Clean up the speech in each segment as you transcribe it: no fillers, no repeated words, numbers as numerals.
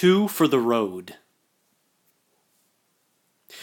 Two for the road.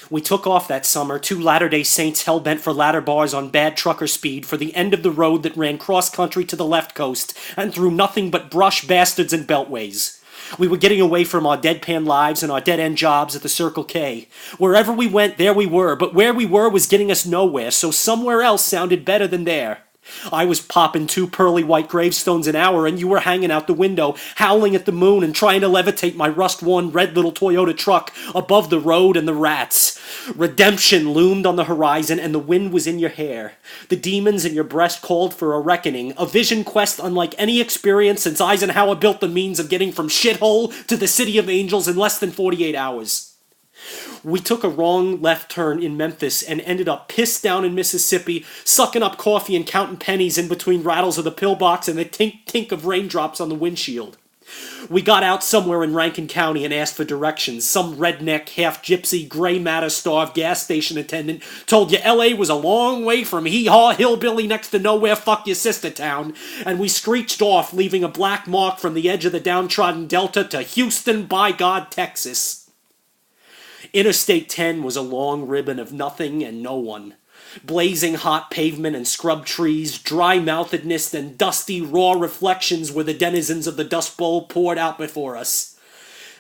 We took off that summer, two Latter-day Saints hell-bent for ladder bars on bad trucker speed for the end of the road that ran cross-country to the left coast and through nothing but brush, bastards, and beltways. We were getting away from our deadpan lives and our dead-end jobs at the Circle K. Wherever we went, there we were, but where we were was getting us nowhere, so somewhere else sounded better than there. I was popping 2 pearly white gravestones an hour, and you were hanging out the window, howling at the moon and trying to levitate my rust-worn red little Toyota truck above the road and the rats. Redemption loomed on the horizon, and the wind was in your hair. The demons in your breast called for a reckoning, a vision quest unlike any experience since Eisenhower built the means of getting from shithole to the City of Angels in less than 48 hours. We took a wrong left turn in Memphis and ended up pissed down in Mississippi, sucking up coffee and counting pennies in between rattles of the pillbox and the tink-tink of raindrops on the windshield. We got out somewhere in Rankin County and asked for directions. Some redneck, half-gypsy, gray matter-starved gas station attendant told you L.A. was a long way from hee-haw hillbilly next to nowhere fuck your sister town, and we screeched off, leaving a black mark from the edge of the downtrodden delta to Houston, by God, Texas. Interstate 10 was a long ribbon of nothing and no one. Blazing hot pavement and scrub trees, dry-mouthedness and dusty, raw reflections were the denizens of the Dust Bowl poured out before us.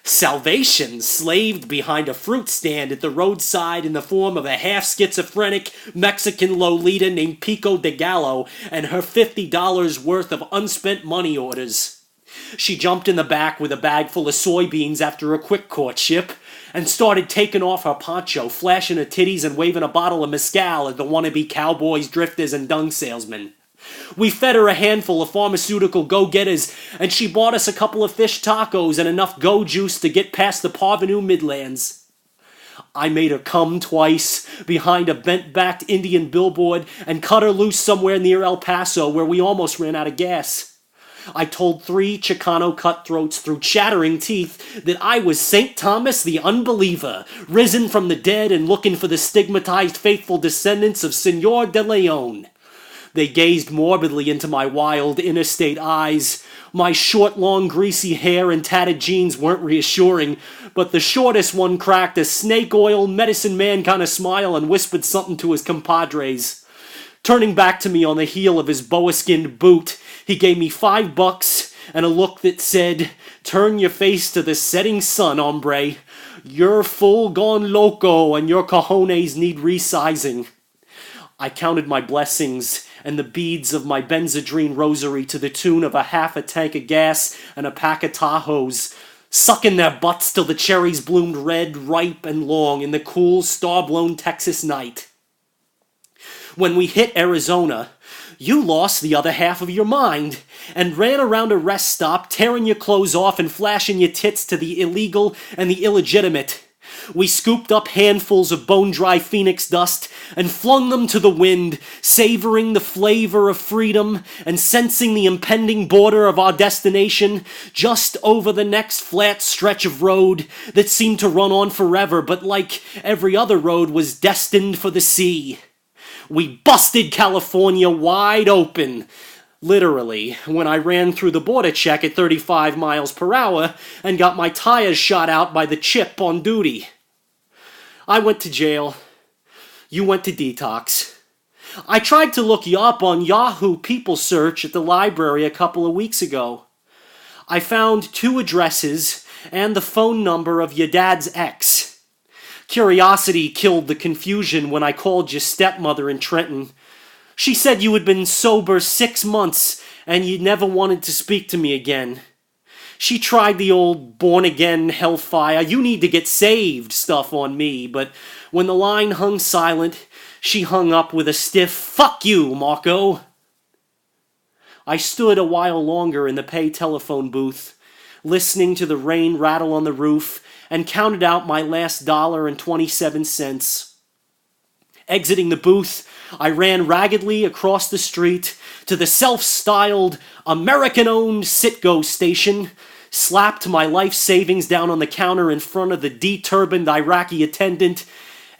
Salvation slaved behind a fruit stand at the roadside in the form of a half-schizophrenic Mexican Lolita named Pico de Gallo and her $50 worth of unspent money orders. She jumped in the back with a bag full of soybeans after a quick courtship, and started taking off her poncho, flashing her titties and waving a bottle of mezcal at the wannabe cowboys, drifters, and dung salesmen. We fed her a handful of pharmaceutical go-getters, and she bought us a couple of fish tacos and enough go juice to get past the Parvenu Midlands. I made her come twice behind a bent-backed Indian billboard and cut her loose somewhere near El Paso where we almost ran out of gas. I told 3 Chicano cutthroats through chattering teeth that I was St. Thomas the Unbeliever, risen from the dead and looking for the stigmatized faithful descendants of Senor de Leon. They gazed morbidly into my wild interstate eyes. My short, long, greasy hair and tatted jeans weren't reassuring, but the shortest one cracked a snake oil, medicine man kind of smile and whispered something to his compadres. Turning back to me on the heel of his boa-skinned boot, he gave me $5 and a look that said, "Turn your face to the setting sun, hombre. You're full gone loco and your cojones need resizing." I counted my blessings and the beads of my Benzedrine rosary to the tune of a half a tank of gas and a pack of Tahoes, sucking their butts till the cherries bloomed red, ripe, and long in the cool, star-blown Texas night. When we hit Arizona, you lost the other half of your mind and ran around a rest stop, tearing your clothes off and flashing your tits to the illegal and the illegitimate. We scooped up handfuls of bone-dry phoenix dust and flung them to the wind, savoring the flavor of freedom and sensing the impending border of our destination just over the next flat stretch of road that seemed to run on forever, but like every other road was destined for the sea. We busted California wide open, literally, when I ran through the border check at 35 miles per hour and got my tires shot out by the chip on duty. I went to jail. You went to detox. I tried to look you up on Yahoo People Search at the library a couple of weeks ago. I found 2 addresses and the phone number of your dad's ex. Curiosity killed the confusion when I called your stepmother in Trenton. She said you had been sober 6 months and you never wanted to speak to me again. She tried the old born-again hellfire, you need to get saved stuff on me, but when the line hung silent, she hung up with a stiff, "Fuck you, Marco." I stood a while longer in the pay telephone booth, listening to the rain rattle on the roof, and counted out my last $1.27. Exiting the booth, I ran raggedly across the street to the self-styled, American-owned Citgo station, slapped my life savings down on the counter in front of the deturbaned Iraqi attendant,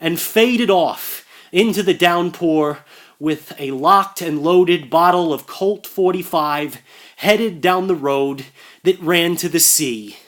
and faded off into the downpour with a locked and loaded bottle of Colt 45 headed down the road that ran to the sea.